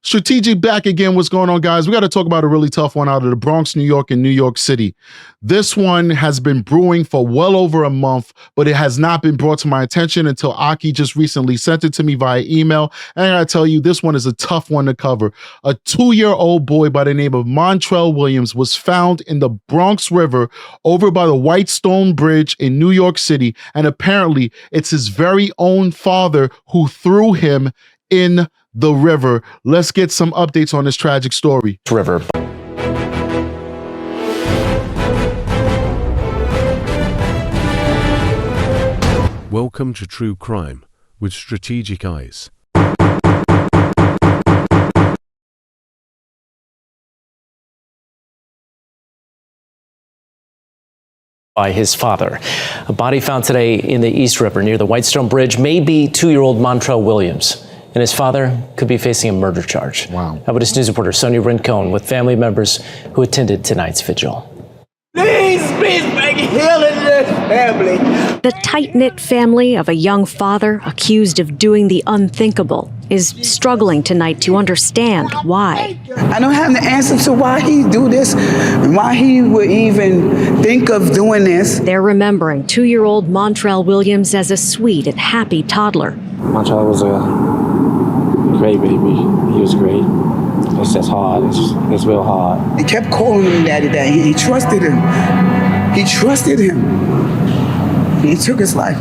Strategic back again. What's going on, guys? We got to talk about a really tough one out of the Bronx, New York, and New York City. This one has been brewing for well over a month, but it has not been brought to my attention until Aki just recently sent it to me via email. And I got to tell you, this one is a tough one to cover. A 2-year-old boy by the name of Montrell Williams was found in the Bronx River over by the Whitestone Bridge in New York City. And apparently it's his very own father who threw him in the river. Let's get some updates on this tragic story. River. Welcome to True Crime with Strategic Eyes. By his father. A body found today in the East River near the Whitestone Bridge may be 2-year-old Montrell Williams, and his father could be facing a murder charge. Wow. Eyewitness News reporter Sonia Rincon with family members who attended tonight's vigil. Please make healing in this family. The tight-knit family of a young father accused of doing the unthinkable is struggling tonight to understand why. I don't have the answer to why he do this, why he would even think of doing this. They're remembering 2-year-old Montrell Williams as a sweet and happy toddler. Montrell was a great baby. He was great. It's just hard. It's real hard. He kept calling him daddy. He trusted him. He trusted him. He took his life.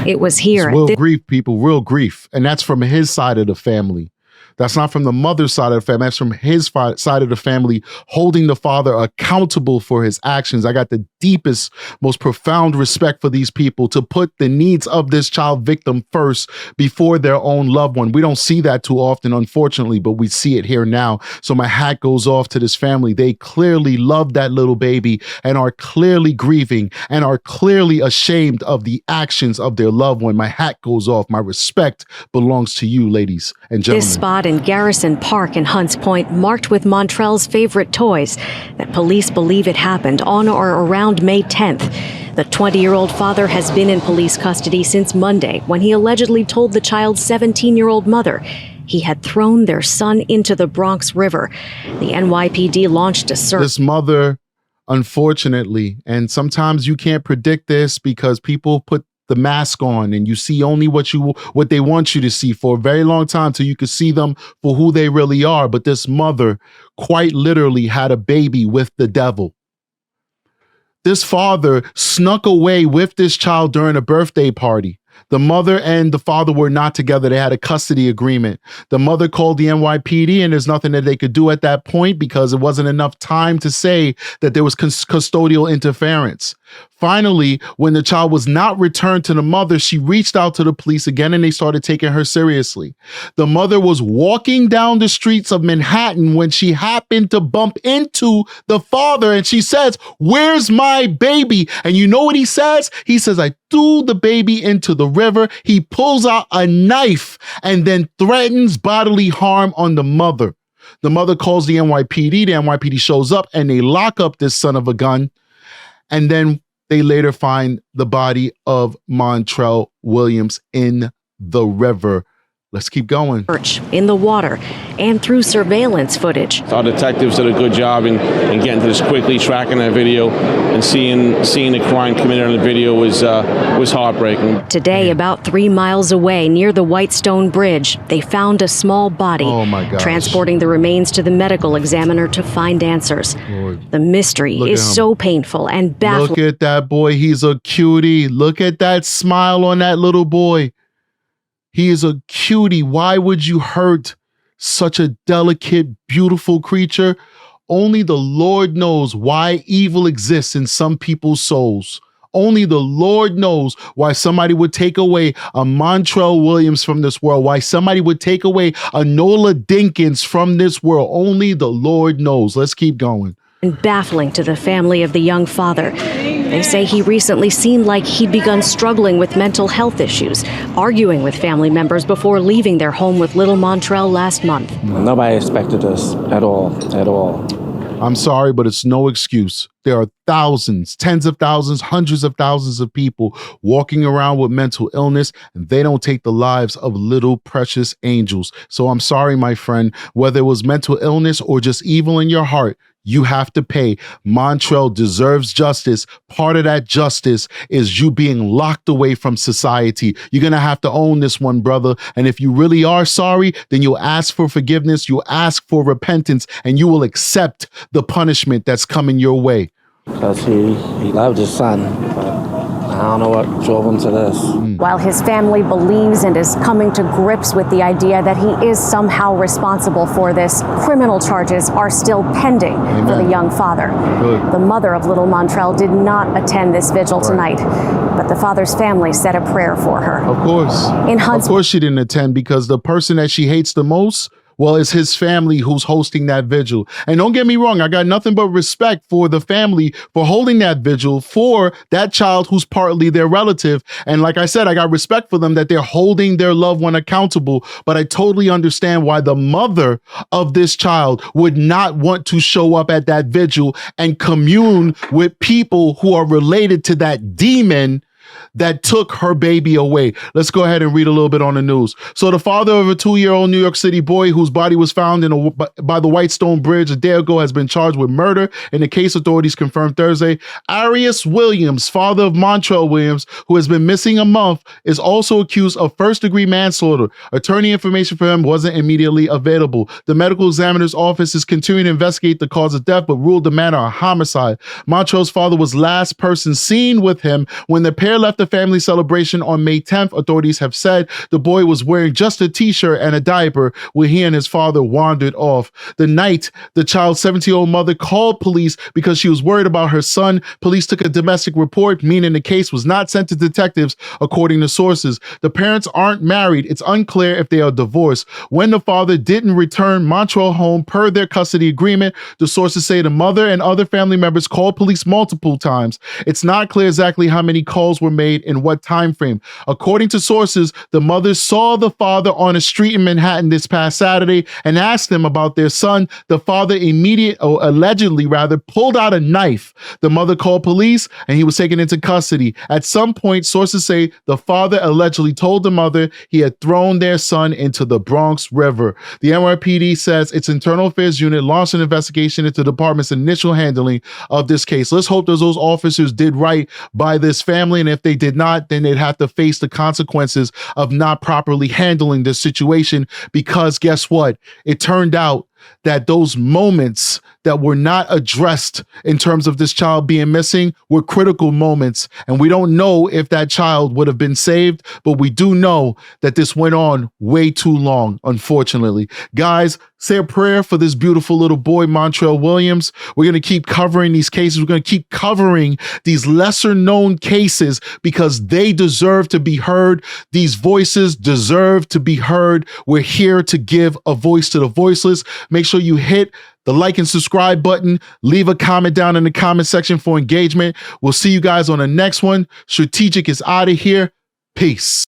It was here. It's real grief, people, real grief. And that's from his side of the family. That's not from the mother's side of the family. That's from his side of the family, holding the father accountable for his actions. I got the deepest, most profound respect for these people to put the needs of this child victim first before their own loved one. We don't see that too often, unfortunately, but we see it here now. So my hat goes off to this family. They clearly love that little baby and are clearly grieving and are clearly ashamed of the actions of their loved one. My hat goes off. My respect belongs to you, ladies and gentlemen. This spot in Garrison Park in Hunts Point marked with Montrell's favorite toys that police believe it happened on or around May 10th. The 20-year-old father has been in police custody since Monday when he allegedly told the child's 17-year-old mother he had thrown their son into the Bronx River. The NYPD launched a search. This mother, unfortunately, and sometimes you can't predict this because people put the mask on and you see only what they want you to see for a very long time till you can see them for who they really are. But this mother quite literally had a baby with the devil. This father snuck away with this child during a birthday party. The mother and the father were not together. They had a custody agreement. The mother called the NYPD and there's nothing that they could do at that point because it wasn't enough time to say that there was custodial interference. Finally, when the child was not returned to the mother, she reached out to the police again and they started taking her seriously. The mother was walking down the streets of Manhattan when she happened to bump into the father and she says, "Where's my baby?" And you know what he says? He says, "I threw the baby into the river." He pulls out a knife and then threatens bodily harm on the mother. The mother calls the NYPD. The NYPD shows up and they lock up this son of a gun. And then they later find the body of Montrell Williams in the river. Let's keep going. In the water and through surveillance footage. Our detectives did a good job in getting to this quickly, tracking that video, and seeing the crime committed on the video was heartbreaking. Today, about 3 miles away near the Whitestone Bridge, they found a small body. Oh my gosh. Transporting the remains to the medical examiner to find answers. Lord. The mystery is so painful and baffling. Look at that boy. He's a cutie. Look at that smile on that little boy. He is a cutie. Why would you hurt such a delicate, beautiful creature? Only the Lord knows why evil exists in some people's souls. Only the Lord knows why somebody would take away a Montrell Williams from this world, why somebody would take away a Nola Dinkins from this world. Only the Lord knows. Let's keep going. And baffling to the family of the young father. They say he recently seemed like he'd begun struggling with mental health issues, arguing with family members before leaving their home with little Montrell last month. Nobody expected us at all. I'm sorry, but it's no excuse. There are thousands, tens of thousands, hundreds of thousands of people walking around with mental illness, and they don't take the lives of little precious angels. So I'm sorry, my friend, whether it was mental illness or just evil in your heart, you have to pay. Montrell deserves justice. Part of that justice is you being locked away from society. You're going to have to own this one, brother. And if you really are sorry, then you'll ask for forgiveness, you'll ask for repentance, and you will accept the punishment that's coming your way. Because he loved his son, but I don't know what drove him to this. While his family believes and is coming to grips with the idea that he is somehow responsible for this, criminal charges are still pending for the young father. Good. The mother of little Montrell did not attend this vigil tonight, but the father's family said a prayer for her. Of course. Of course she didn't attend, because the person that she hates the most, well, it's his family who's hosting that vigil. And don't get me wrong, I got nothing but respect for the family for holding that vigil for that child who's partly their relative. And like I said, I got respect for them that they're holding their loved one accountable. But I totally understand why the mother of this child would not want to show up at that vigil and commune with people who are related to that demon that took her baby away. Let's go ahead and read a little bit on the news. So the father of a 2-year-old New York City boy whose body was found by the Whitestone Bridge a day ago has been charged with murder in the case, authorities confirmed Thursday. Arius Williams, father of Montrell Williams, who has been missing a month, is also accused of first-degree manslaughter. Attorney information for him wasn't immediately available. The medical examiner's office is continuing to investigate the cause of death, but ruled the matter a homicide. Montrell's father was last person seen with him when the pair left the family celebration on May 10th. Authorities have said the boy was wearing just a t-shirt and a diaper when he and his father wandered off. The night the child's 17-year-old mother called police because she was worried about her son. Police took a domestic report, meaning the case was not sent to detectives, according to sources. The parents aren't married. It's unclear if they are divorced. When the father didn't return Montrell home per their custody agreement, the sources say the mother and other family members called police multiple times. It's not clear exactly how many calls were made in what time frame. According to sources, the mother saw the father on a street in Manhattan this past Saturday and asked him about their son. The father allegedly pulled out a knife. The mother called police and he was taken into custody. At some point, sources say the father allegedly told the mother he had thrown their son into the Bronx River. The NYPD says its internal affairs unit launched an investigation into the department's initial handling of this case. Let's hope that those officers did right by this family, and if they did not, then they'd have to face the consequences of not properly handling this situation, because guess what? It turned out that those moments that were not addressed in terms of this child being missing were critical moments. And we don't know if that child would have been saved, but we do know that this went on way too long, unfortunately. Guys, say a prayer for this beautiful little boy, Montrell Williams. We're going to keep covering these cases. We're going to keep covering these lesser known cases because they deserve to be heard. These voices deserve to be heard. We're here to give a voice to the voiceless. Make sure you hit the like and subscribe button. Leave a comment down in the comment section for engagement. We'll see you guys on the next one. Strategic is out of here. Peace.